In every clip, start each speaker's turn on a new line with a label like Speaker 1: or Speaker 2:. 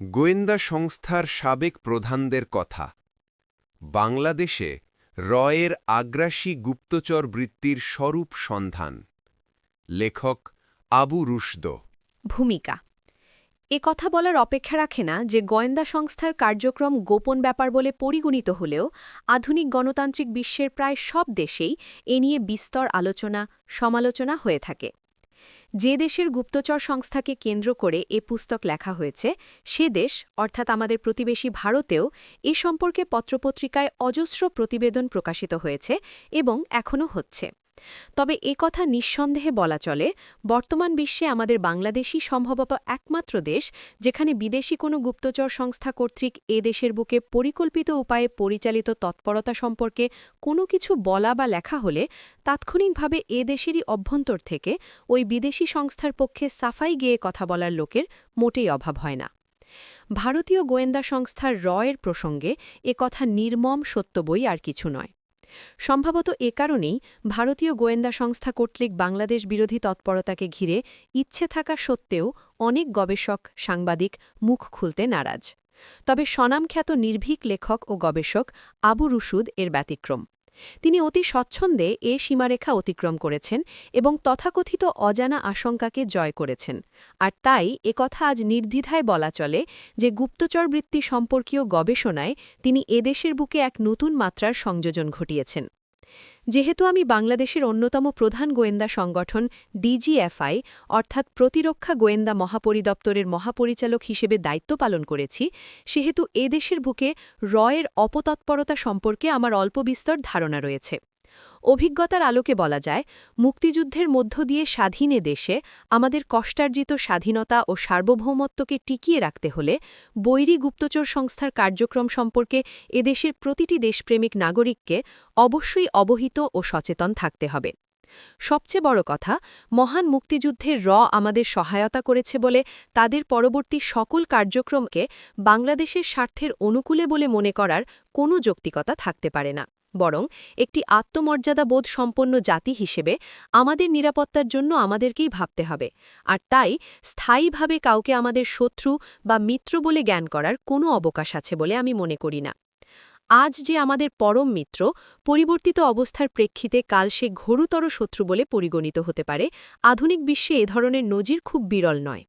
Speaker 1: গোয়েন্দা সংস্থার সাবেক প্রধানদের কথা। বাংলাদেশে রয়ের আগ্রাসী গুপ্তচর বৃত্তির স্বরূপ সন্ধান। লেখক আবু রুশদ।
Speaker 2: ভূমিকা এ কথা বলার অপেক্ষা রাখে না যে গোয়েন্দা সংস্থার কার্যক্রম গোপন ব্যাপার বলে পরিগণিত হলেও আধুনিক গণতান্ত্রিক বিশ্বের প্রায় সব দেশেই এ নিয়ে বিস্তর আলোচনা সমালোচনা হয়ে থাকে। যে দেশের গুপ্তচর সংস্থাকে কেন্দ্র করে এ পুস্তক লেখা হয়েছে সে দেশ অর্থাৎ আমাদের প্রতিবেশী ভারতেও এ সম্পর্কে পত্রপত্রিকায় অজস্র প্রতিবেদন প্রকাশিত হয়েছে এবং এখনও হচ্ছে। তবে এ কথা নিঃসন্দেহে বলা চলে বর্তমান বিশ্বে আমাদের বাংলাদেশই সম্ভবত একমাত্র দেশ যেখানে বিদেশি কোনো গুপ্তচর সংস্থা কর্তৃক এ দেশের বুকে পরিকল্পিত উপায়ে পরিচালিত তৎপরতা সম্পর্কে কোনো কিছু বলা বা লেখা হলে তাৎক্ষণিকভাবে এ দেশেরই অভ্যন্তর থেকে ওই বিদেশি সংস্থার পক্ষে সাফাই গেয়ে কথা বলার লোকের মোটেই অভাব হয় না। ভারতীয় গোয়েন্দা সংস্থার রয়ের প্রসঙ্গে এ কথা নির্মম সত্য বই আর কিছু নয়। সম্ভবত এ কারণেই ভারতীয় গোয়েন্দা সংস্থা কর্তৃক বাংলাদেশ বিরোধী তৎপরতাকে ঘিরে ইচ্ছে থাকা সত্ত্বেও অনেক গবেষক সাংবাদিক মুখ খুলতে নারাজ। তবে স্বনামখ্যাত নির্ভীক লেখক ও গবেষক আবু রুশুদ এর ব্যতিক্রম। তিনি অতি স্বচ্ছন্দে এ সীমারেখা অতিক্রম করেছেন এবং তথাকথিত অজানা আশঙ্কাকে জয় করেছেন। আর তাই একথা আজ নির্দ্বিধায় বলা চলে যে গুপ্তচর বৃত্তি সম্পর্কীয় গবেষণায় তিনি এদেশের বুকে এক নতুন মাত্রার সংযোজন ঘটিয়েছেন। যেহেতু আমি বাংলাদেশের অন্যতম প্রধান গোয়েন্দা সংগঠন ডিজিএফআই অর্থাৎ প্রতিরক্ষা গোয়েন্দা মহাপরিদপ্তরের মহাপরিচালক হিসেবে দায়িত্ব পালন করেছি, সেহেতু এ দেশের বুকে রয়ের অপতৎপরতা সম্পর্কে আমার অল্প বিস্তর ধারণা রয়েছে। অভিজ্ঞতার আলোকে বলা যায়, মুক্তিযুদ্ধের মধ্য দিয়ে স্বাধীন এ দেশে আমাদের কষ্টার্জিত স্বাধীনতা ও সার্বভৌমত্বকে টিকিয়ে রাখতে হলে বৈরী গুপ্তচর সংস্থার কার্যক্রম সম্পর্কে এদেশের প্রতিটি দেশপ্রেমিক নাগরিককে অবশ্যই অবহিত ও সচেতন থাকতে হবে। সবচেয়ে বড় কথা, মহান মুক্তিযুদ্ধের আমাদের সহায়তা করেছে বলে তাদের পরবর্তী সকল কার্যক্রমকে বাংলাদেশের স্বার্থের অনুকূলে বলে মনে করার কোনো যৌক্তিকতা থাকতে পারে না। বরং একটি আত্মমর্যাদাবোধ সম্পন্ন জাতি হিসেবে আমাদের নিরাপত্তার জন্য আমাদেরকেই ভাবতে হবে। আর তাই স্থায়ীভাবে কাউকে আমাদের শত্রু বা মিত্র বলে জ্ঞান করার কোনো অবকাশ আছে বলে আমি মনে করি না। আজ যে আমাদের পরম মিত্র, পরিবর্তিত অবস্থার প্রেক্ষিতে কাল সে ঘোরতর শত্রু বলে পরিগণিত হতে পারে, আধুনিক বিশ্বে এ ধরনের নজির খুব বিরল নয়।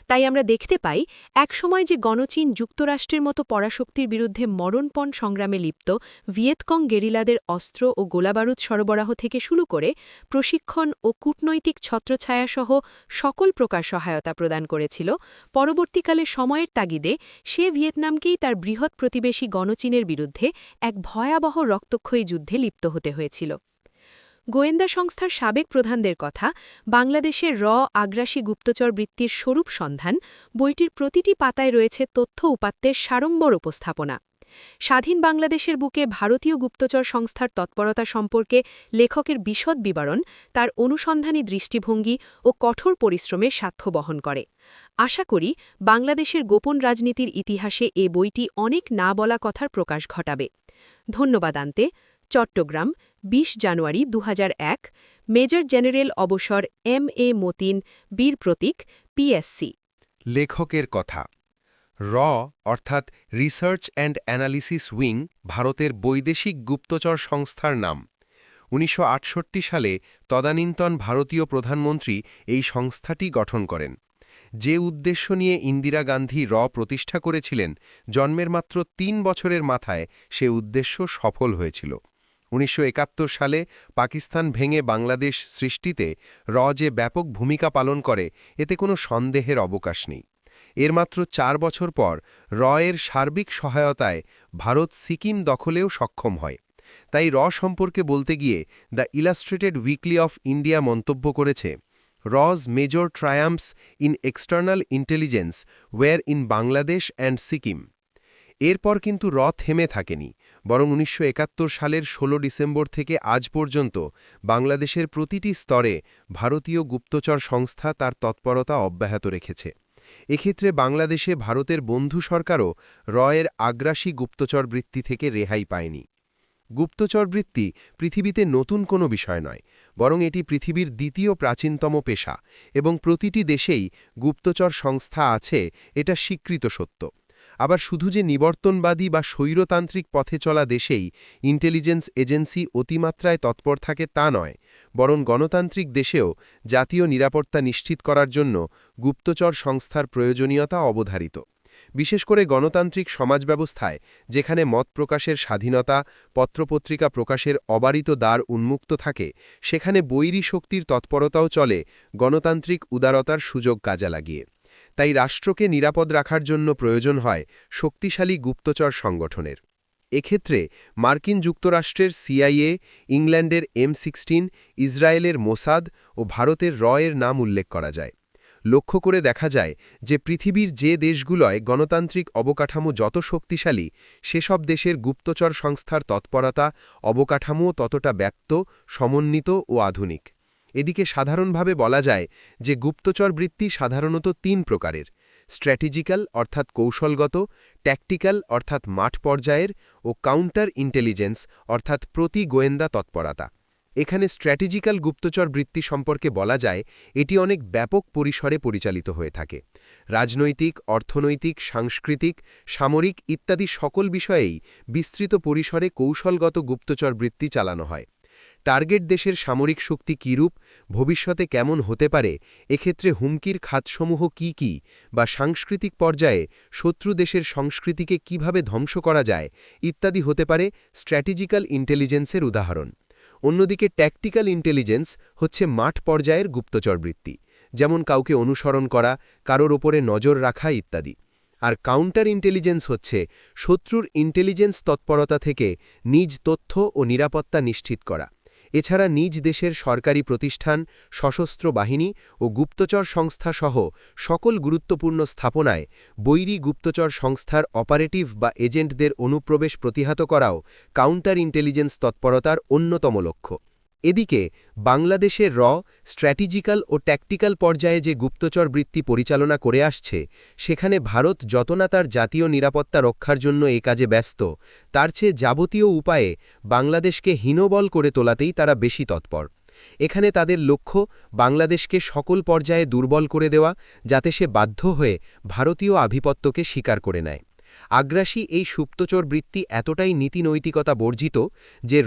Speaker 2: তাই আমরা দেখতে পাই একসময় যে গণচীন যুক্তরাষ্ট্রের মতো পরাশক্তির বিরুদ্ধে মরণপণ সংগ্রামে লিপ্ত ভিয়েতকং গেরিলাদের অস্ত্র ও গোলাবারুদ সরবরাহ থেকে শুরু করে প্রশিক্ষণ ও কূটনৈতিক ছত্রছায়াসহ সকল প্রকার সহায়তা প্রদান করেছিল, পরবর্তীকালে সময়ের তাগিদে সে ভিয়েতনামকেই তার বৃহৎ প্রতিবেশী গণচীনের বিরুদ্ধে এক ভয়াবহ রক্তক্ষয়ী যুদ্ধে লিপ্ত হতে হয়েছিল। গোয়েন্দা সংস্থার সাবেক প্রধানদের কথা, বাংলাদেশের আগ্রাসী গুপ্তচর বৃত্তির স্বরূপ সন্ধান বইটির প্রতিটি পাতায় রয়েছে তথ্য উপাত্তের সাড়ম্বর উপস্থাপনা। স্বাধীন বাংলাদেশের বুকে ভারতীয় গুপ্তচর সংস্থার তৎপরতা সম্পর্কে লেখকের বিশদ বিবরণ তার অনুসন্ধানী দৃষ্টিভঙ্গি ও কঠোর পরিশ্রমের সাক্ষ্য বহন করে। আশা করি বাংলাদেশের গোপন রাজনীতির ইতিহাসে এ বইটি অনেক না বলা কথার প্রকাশ ঘটাবে। ধন্যবাদ। আন্তে চট্টগ্রাম ২০ জানুয়ারি ২০০১। মেজর জেনারেল অবসর এম.এ. মতিন, বীর প্রতীক, পিএসসি।
Speaker 1: লেখকের কথা। অর্থাৎ রিসার্চ অ্যান্ড অ্যানালিসিস উইং ভারতের বৈদেশিক গুপ্তচর সংস্থার নাম। ১৯৬৮ সালে তদানীন্তন ভারতীয় প্রধানমন্ত্রী এই সংস্থাটি গঠন করেন। যে উদ্দেশ্য নিয়ে ইন্দিরা গান্ধী প্রতিষ্ঠা করেছিলেন, জন্মের মাত্র ৩ বছরের মাথায় সে উদ্দেশ্য সফল হয়েছিল। ১৯৭১ সালে পাকিস্তান ভেঙে বাংলাদেশ সৃষ্টিতে যে ব্যাপক ভূমিকা পালন করে, এতে কোনো সন্দেহের অবকাশ নেই। এর মাত্র ৪ বছর পর এর সার্বিক সহায়তায় ভারত সিকিম দখলেও সক্ষম হয়। তাই সম্পর্কে বলতে গিয়ে the illustrated weekly of India মন্তব্য করেছে, Raw's major triumphs in external intelligence were in Bangladesh and Sikkim. এরপর কিন্তু থেমে থাকেনি, বরং ১৯৭১ সালের ১৬ ডিসেম্বর থেকে আজ পর্যন্ত বাংলাদেশের প্রতিটি স্তরে ভারতীয় গুপ্তচর সংস্থা তার তৎপরতা অব্যাহত রেখেছে। এক্ষেত্রে বাংলাদেশে ভারতের বন্ধু সরকারও এর আগ্রাসী গুপ্তচর বৃত্তি থেকে রেহাই পায়নি। গুপ্তচরবৃত্তি পৃথিবীতে নতুন কোনো বিষয় নয়, বরং এটি পৃথিবীর দ্বিতীয় প্রাচীনতম পেশা এবং প্রতিটি দেশেই গুপ্তচর সংস্থা আছে এটা স্বীকৃত সত্য। আবার শুধু যে নিবর্তনবাদী বা স্বৈরতান্ত্রিক পথে চলা দেশেই ইন্টেলিজেন্স এজেন্সি অতিমাত্রায় তৎপর থাকে তা নয়, বরং গণতান্ত্রিক দেশেও জাতীয় নিরাপত্তা নিশ্চিত করার জন্য গুপ্তচর সংস্থার প্রয়োজনীয়তা অবধারিত। বিশেষ করে গণতান্ত্রিক সমাজ ব্যবস্থায়, যেখানে মত প্রকাশের স্বাধীনতা, পত্রপত্রিকা প্রকাশের অবারিত দ্বার উন্মুক্ত থাকে, সেখানে বৈরী শক্তির তৎপরতাও চলে গণতান্ত্রিক উদারতার সুযোগ কাজে লাগিয়ে। তাই রাষ্ট্রকে নিরাপদ রাখার জন্য প্রয়োজন হয় শক্তিশালী গুপ্তচর সংগঠনের। এক্ষেত্রে মার্কিন যুক্তরাষ্ট্রের CIA, ইংল্যান্ডের M16, ইসরায়েলের মোসাদ ও ভারতের এর নাম উল্লেখ করা যায়। লক্ষ্য করে দেখা যায় যে পৃথিবীর যে দেশগুলোয় গণতান্ত্রিক অবকাঠামো যত শক্তিশালী, সেসব দেশের গুপ্তচর সংস্থার তৎপরতা, অবকাঠামো ততটা ব্যাপ্ত, সমন্বিত ও আধুনিক। এদিকে সাধারণভাবে বলা যায় যে গুপ্তচর বৃত্তি সাধারণত 3 প্রকারের: স্ট্র্যাটেজিক্যাল অর্থাৎ কৌশলগত, ট্যাকটিক্যাল অর্থাৎ মাঠ পর্যায়ের ও কাউন্টার ইন্টেলিজেন্স অর্থাৎ প্রতি গোয়েন্দা তৎপরতা। এখানে স্ট্র্যাটেজিক্যাল গুপ্তচর বৃত্তি সম্পর্কে বলা যায় এটি অনেক ব্যাপক পরিসরে পরিচালিত হয়ে থাকে। রাজনৈতিক, অর্থনৈতিক, সাংস্কৃতিক, সামরিক ইত্যাদি সকল বিষয়েই বিস্তৃত পরিসরে কৌশলগত গুপ্তচর বৃত্তি চালানো হয়। টার্গেট দেশের সামরিক শক্তি কীরূপ, ভবিষ্যতে কেমন হতে পারে, এক্ষেত্রে হুমকির খাতসমূহ কি কি, বা সাংস্কৃতিক পর্যায়ে শত্রু দেশের সংস্কৃতিকে কিভাবে ধ্বংস করা যায় ইত্যাদি হতে পারে স্ট্র্যাটেজিক্যাল ইন্টেলিজেন্সের উদাহরণ। অন্যদিকে ট্যাকটিক্যাল ইন্টেলিজেন্স হচ্ছে মাঠ পর্যায়ের গুপ্তচর বৃত্তি, যেমন কাউকে অনুসরণ করা, কারোর ওপরে নজর রাখা ইত্যাদি। আর কাউন্টার ইন্টেলিজেন্স হচ্ছে শত্রুর ইন্টেলিজেন্স তৎপরতা থেকে নিজ তথ্য ও নিরাপত্তা নিশ্চিত করা। এছাড়া নিজ দেশের সরকারি প্রতিষ্ঠান, সশস্ত্র বাহিনী ও গুপ্তচর সংস্থা সহ সকল গুরুত্বপূর্ণ স্থাপনায় বৈরী গুপ্তচর সংস্থার অপারেটিভ বা এজেন্টদের অনুপ্রবেশ প্রতিহত করাও কাউন্টার ইন্টেলিজেন্স তৎপরতার অন্যতম লক্ষ্য। এদিকে বাংলাদেশের স্ট্র্যাটেজিক্যাল ও ট্যাকটিক্যাল পর্যায়ে যে গুপ্তচর বৃত্তি পরিচালনা করে আসছে, সেখানে ভারত যত না তার জাতীয় নিরাপত্তা রক্ষার জন্য এ কাজে ব্যস্ত, তার চেয়ে যাবতীয় উপায়ে বাংলাদেশকে হীনবল করে তোলাতেই তারা বেশি তৎপর। এখানে তাদের লক্ষ্য বাংলাদেশকে সকল পর্যায়ে দুর্বল করে দেওয়া, যাতে সে বাধ্য হয়ে ভারতীয় আধিপত্যকে স্বীকার করে নেয়। আগ্রাসী এই সুপ্তচর বৃত্তি এতটাই নীতিনৈতিকতা বর্জিত যে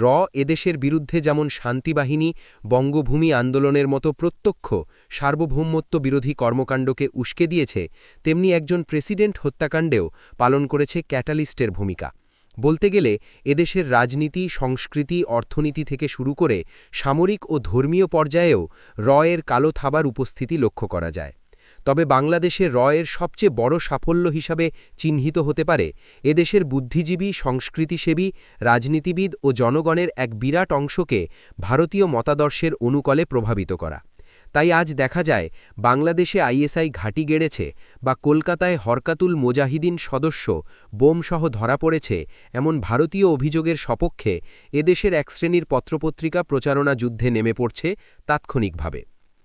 Speaker 1: এদেশের বিরুদ্ধে যেমন শান্তিবাহিনী, বঙ্গভূমি আন্দোলনের মতো প্রত্যক্ষ সার্বভৌমত্ব বিরোধী কর্মকাণ্ডকে উস্কে দিয়েছে, তেমনি একজন প্রেসিডেন্ট হত্যাকাণ্ডেও পালন করেছে ক্যাটালিস্টের ভূমিকা। বলতে গেলে এদেশের রাজনীতি, সংস্কৃতি, অর্থনীতি থেকে শুরু করে সামরিক ও ধর্মীয় পর্যায়েও এর কালো থাবার উপস্থিতি লক্ষ্য করা যায়। তবে বাংলাদেশের এর সবচেয়ে বড় সাফল্য হিসাবে চিহ্নিত হতে পারে এদেশের বুদ্ধিজীবী, সংস্কৃতিসেবী, রাজনীতিবিদ ও জনগণের এক বিরাট অংশকে ভারতীয় মতাদর্শের অনুকূলে প্রভাবিত করা। তাই আজ দেখা যায় বাংলাদেশে ISI ঘাঁটি গেড়েছে, বা কলকাতায় হরকাতুল মোজাহিদিন সদস্য বোমসহ ধরা পড়েছে, এমন ভারতীয় অভিযোগের সপক্ষে এদেশের এক শ্রেণীর পত্রপত্রিকা প্রচারণা যুদ্ধে নেমে পড়ছে তাৎক্ষণিকভাবে।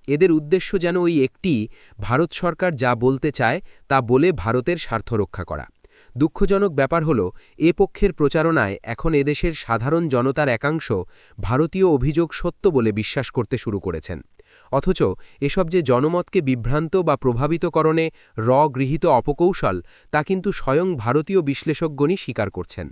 Speaker 1: এদের উদ্দেশ্য যেন ওই একটি, ভারত সরকার যা বলতে চায় তা বলে ভারতের স্বার্থ রক্ষা করা। দুঃখজনক ব্যাপার হল, এ পক্ষের প্রচারণায় এখন এদেশের সাধারণ জনতার একাংশ ভারতীয় অভিযোগ সত্য বলে বিশ্বাস করতে শুরু করেছেন। অথচ এসব যে জনমতকে বিভ্রান্ত বা প্রভাবিতকরণে গৃহীত অপকৌশল, তা কিন্তু স্বয়ং ভারতীয় বিশ্লেষকগণই স্বীকার করছেন।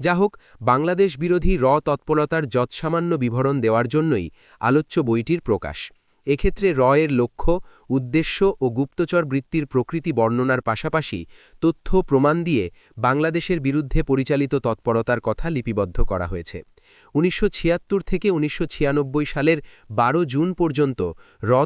Speaker 1: যা হোক, বাংলাদেশ বিরোধী তৎপরতার যৎসামান্য বিবরণ দেওয়ার জন্যই আলোচ্য বইটির প্রকাশ। এক্ষেত্রে এর লক্ষ্য, উদ্দেশ্য ও গুপ্তচর বৃত্তির প্রকৃতি বর্ণনার পাশাপাশি তথ্য প্রমাণ দিয়ে বাংলাদেশের বিরুদ্ধে পরিচালিত তৎপরতার কথা লিপিবদ্ধ করা হয়েছে। 1976 থেকে 1996 সালের 12 জুন পর্যন্ত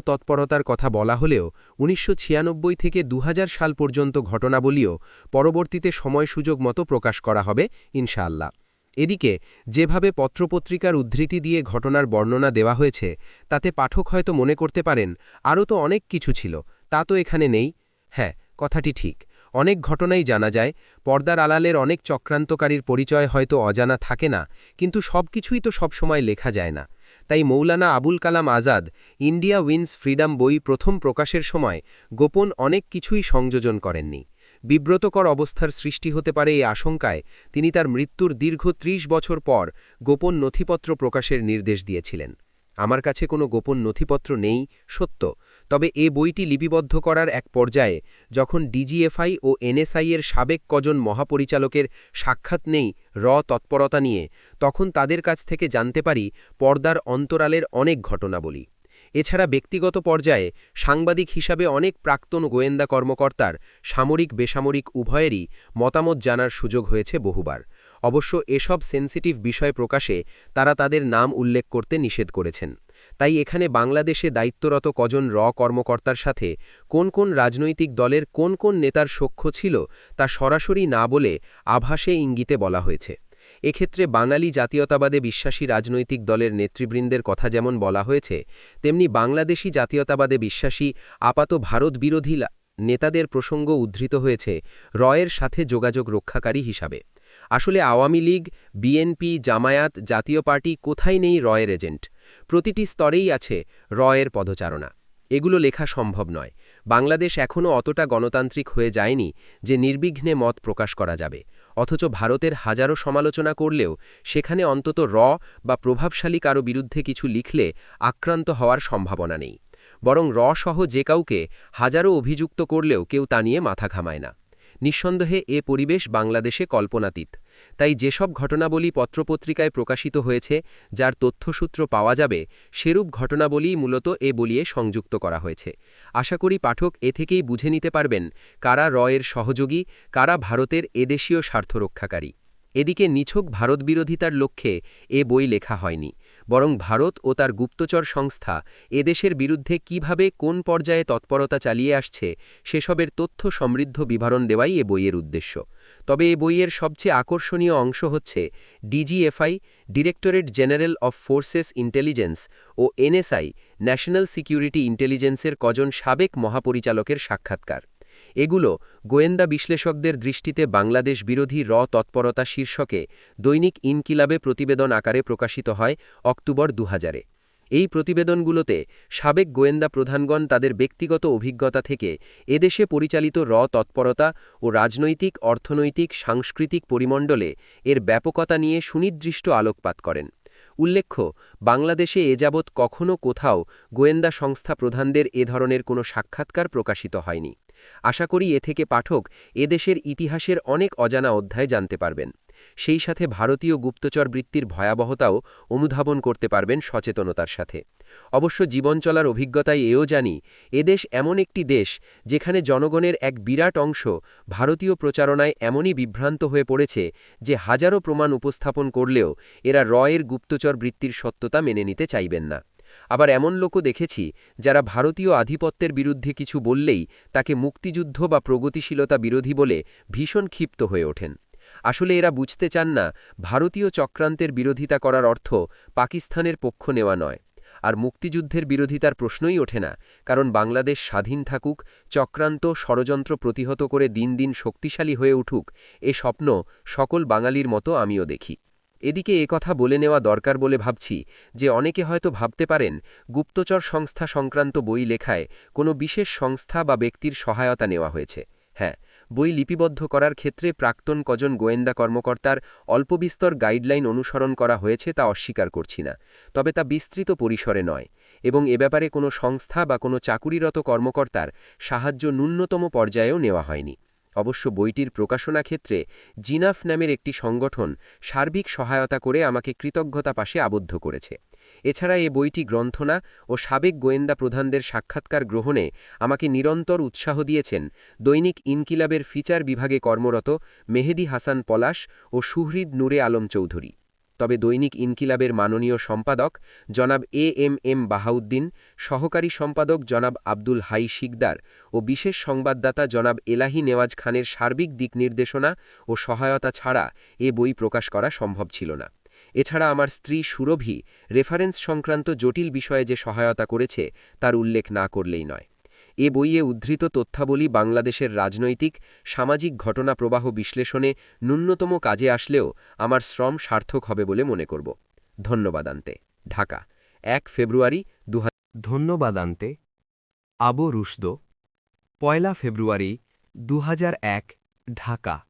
Speaker 1: তৎপরতার কথা বলা হলেও 1996 থেকে 2000 সাল পর্যন্ত ঘটনাবলীও পরবর্তীতে সময় সুযোগ মতো প্রকাশ করা হবে ইনশাআল্লাহ। এদিকে যেভাবে পত্রপত্রিকার উদ্ধৃতি দিয়ে ঘটনার বর্ণনা দেওয়া হয়েছে, তাতে পাঠক হয়তো মনে করতে পারেন আরও তো অনেক কিছু ছিল, তা তো এখানে নেই। হ্যাঁ, কথাটি ঠিক। অনেক ঘটনাই জানা যায়, পর্দার আড়ালের অনেক চক্রান্তকারীর পরিচয় হয়তো অজানা থাকে না, কিন্তু সবকিছুই তো সবসময় লেখা যায় না। তাই Maulana Abul Kalam Azad India wins freedom বই প্রথম প্রকাশের সময় গোপন অনেক কিছুই সংযোজন করেননি। বিব্রতকর অবস্থার সৃষ্টি হতে পারে এই আশঙ্কায় তিনি তার মৃত্যুর দীর্ঘ ৩০ বছর পর গোপন নথিপত্র প্রকাশের নির্দেশ দিয়েছিলেন। আমার কাছে কোনো গোপন নথিপত্র নেই, সত্য, তবে এ বইটি লিপিবদ্ধ করার এক পর্যায়ে যখন ডিজিএফআই ও এনএসআই এর সাবেক কজন মহাপরিচালকের সাক্ষাৎ নেই তৎপরতা নিয়ে, তখন তাদের কাছ থেকে জানতে পারি পর্দার অন্তরালের অনেক ঘটনাবলী। এছাড়া ব্যক্তিগত পর্যায়ে সাংবাদিক হিসাবে অনেক প্রাক্তন গোয়েন্দা কর্মকর্তার সামরিক বেসামরিক উভয়েরই মতামত জানার সুযোগ হয়েছে বহুবার। অবশ্য এসব সেন্সিটিভ বিষয় প্রকাশে তারা তাদের নাম উল্লেখ করতে নিষেধ করেছেন। তাই এখানে বাংলাদেশে দায়িত্বরত কজন কর্মকর্তার সাথে কোন কোন রাজনৈতিক দলের কোন কোন নেতার সখ্য ছিল তা সরাসরি না বলে আভাসে ইঙ্গিতে বলা হয়েছে। এক্ষেত্রে বাঙালি জাতীয়তাবাদে বিশ্বাসী রাজনৈতিক দলের নেতৃবৃন্দের কথা যেমন বলা হয়েছে, তেমনি বাংলাদেশি জাতীয়তাবাদে বিশ্বাসী আপাত ভারত বিরোধী নেতাদের প্রসঙ্গ উদ্ধৃত হয়েছে রয়ের সাথে যোগাযোগ রক্ষাকারী হিসাবে। আসলে আওয়ামী লীগ, বিএনপি, জামায়াত, জাতীয় পার্টি কোথায় নেই রয়ের এজেন্ট? প্রতিটি স্তরেই আছে রয়ের পদচারণা। এগুলো লেখা সম্ভব নয়। বাংলাদেশ এখনও অতটা গণতান্ত্রিক হয়ে যায়নি যে নির্বিঘ্নে মত প্রকাশ করা যাবে। অথচ ভারতের হাজারো সমালোচনা করলেও সেখানে অন্তত বা প্রভাবশালী কারো বিরুদ্ধে কিছু লিখলে আক্রান্ত হওয়ার সম্ভাবনা নেই। বরং সহ যে কাউকে হাজারো অভিযুক্ত করলেও কেউ তা নিয়ে মাথা ঘামায় না। নিঃসন্দেহে এ পরিবেশ বাংলাদেশে কল্পনাতীত। তাই যেসব ঘটনাবলী পত্রপত্রিকায় প্রকাশিত হয়েছে, যার তথ্যসূত্র পাওয়া যাবে, সেরূপ ঘটনাবলীই মূলত এ বলিয়ে সংযুক্ত করা হয়েছে। আশা করি পাঠক এ থেকেই বুঝে নিতে পারবেন কারা রয়ের সহযোগী, কারা ভারতের এদেশীয় স্বার্থরক্ষাকারী। এদিকে নিছক ভারতবিরোধিতার লক্ষ্যে এ বই লেখা হয়নি, বরং ভারত ও তার গুপ্তচর সংস্থা এদেশের বিরুদ্ধে কিভাবে কোন পর্যায়ে তৎপরতা চালিয়ে আসছে সেসবের তথ্য সমৃদ্ধ বিবরণ দেওয়াই এ বইয়ের উদ্দেশ্য। তবে এ বইয়ের সবচেয়ে আকর্ষণীয় অংশ হচ্ছে DGFI, directorate general of forces intelligence ও এনএসআই, ন্যাশনাল সিকিউরিটি ইন্টেলিজেন্সের কজন সাবেক মহাপরিচালকের সাক্ষাৎকার। এগুলো গোয়েন্দা বিশ্লেষকদের দৃষ্টিতে বাংলাদেশ বিরোধী তৎপরতা শীর্ষকে দৈনিক ইনকিলাবে প্রতিবেদন আকারে প্রকাশিত হয় অক্টোবর ২০০০-এ। এই প্রতিবেদনগুলোতে সাবেক গোয়েন্দা প্রধানগণ তাদের ব্যক্তিগত অভিজ্ঞতা থেকে এদেশে পরিচালিত তৎপরতা ও রাজনৈতিক, অর্থনৈতিক, সাংস্কৃতিক পরিমণ্ডলে এর ব্যাপকতা নিয়ে সুনির্দিষ্ট আলোকপাত করেন। উল্লেখ্য, বাংলাদেশে এযাবৎ কখনও কোথাও গোয়েন্দা সংস্থা প্রধানদের এ ধরনের কোনো সাক্ষাৎকার প্রকাশিত হয়নি। আশা করি এ থেকে পাঠক এদেশের ইতিহাসের অনেক অজানা অধ্যায় জানতে পারবেন। সেই সাথে ভারতীয় গুপ্তচর বৃত্তির ভয়াবহতাও অনুধাবন করতে পারবেন সচেতনতার সাথে। অবশ্য জীবন চলার অভিজ্ঞতায় এও জানি, এদেশ এমন একটি দেশ যেখানে জনগণের এক বিরাট অংশ ভারতীয় প্রচারণায় এমনই বিভ্রান্ত হয়ে পড়েছে যে হাজারো প্রমাণ উপস্থাপন করলেও এরা রয়ের গুপ্তচর বৃত্তির সত্যতা মেনে নিতে চাইবেন না। আবার এমন লোকও দেখেছি যারা ভারতীয় আধিপত্যের বিরুদ্ধে কিছু বললেই তাকে মুক্তিযুদ্ধ বা প্রগতিশীলতা বিরোধী বলে ভীষণ ক্ষিপ্ত হয়ে ওঠেন। আসলে এরা বুঝতে চান না ভারতীয় চক্রান্তের বিরোধিতা করার অর্থ পাকিস্তানের পক্ষ নেওয়া নয়। আর মুক্তিযুদ্ধের বিরোধিতার প্রশ্নই ওঠে না, কারণ বাংলাদেশ স্বাধীন থাকুক, চক্রান্ত ষড়যন্ত্র প্রতিহত করে দিন দিন শক্তিশালী হয়ে উঠুক, এ স্বপ্ন সকল বাঙালির মতো আমিও দেখি। এদিকে কথা বলে নেওয়া দরকার বলে ভাবছি যে অনেকে হয়তো ভাবতে পারেন গুপ্তচর সংস্থা সংক্রান্ত বই লেখায় কোনো বিশেষ সংস্থা বা ব্যক্তির সহায়তা নেওয়া হয়েছে। হ্যাঁ, বই লিপিবদ্ধ করার ক্ষেত্রে প্রাক্তন কজন গোয়েন্দা কর্মকর্তার অল্পবিস্তর গাইডলাইন অনুসরণ করা হয়েছে তা অস্বীকার করছি না, তবে তা বিস্তৃত পরিসরে নয়, এবং এ ব্যাপারে কোনো সংস্থা বা কোনো চাকুরিরত কর্মকর্তার সাহায্য ন্যূনতম পর্যায়েও নেওয়া হয়নি। অবশ্য বইটির প্রকাশনা ক্ষেত্রে জিনাফ নামের একটি সংগঠন সার্বিক সহায়তা করে আমাকে কৃতজ্ঞতা পাশে আবদ্ধ করেছে। এছাড়া এ বইটি গ্রন্থনা ও সাবেক গোয়েন্দা প্রধানদের সাক্ষাৎকার গ্রহণে আমাকে নিরন্তর উৎসাহ দিয়েছেন দৈনিক ইনকিলাবের ফিচার বিভাগে কর্মরত মেহেদী হাসান পলাশ ও সুহৃদ নূরে আলম চৌধুরী। তবে দৈনিক ইনকিলাবের মাননীয় সম্পাদক জনাব এম বাহাউদ্দিন, সহকারী সম্পাদক জনাব আব্দুল হাই শিকদার ও বিশেষ সংবাদদাতা জনাব এলাহি নেওয়াজ খানের সার্বিক দিক নির্দেশনা ও সহায়তা ছাড়া এ বই প্রকাশ করা সম্ভব ছিল না। এছাড়া আমার স্ত্রী সুরভি রেফারেন্স সংক্রান্ত জটিল বিষয়ে যে সহায়তা করেছে তার উল্লেখ না করলেই নয়। এ বইয়ে উদ্ধৃত তথ্যাবলী বাংলাদেশের রাজনৈতিক, সামাজিক ঘটনা প্রবাহ বিশ্লেষণে ন্যূনতম কাজে আসলেও আমার শ্রম সার্থক হবে বলে মনে করব। ধন্যবাদ। আন্তে, ঢাকা, ১ ফেব্রুয়ারি ২০০০।
Speaker 3: ধন্যবাদ আন্তে। আবু রুশদো, ১ ফেব্রুয়ারি 2001, ঢাকা।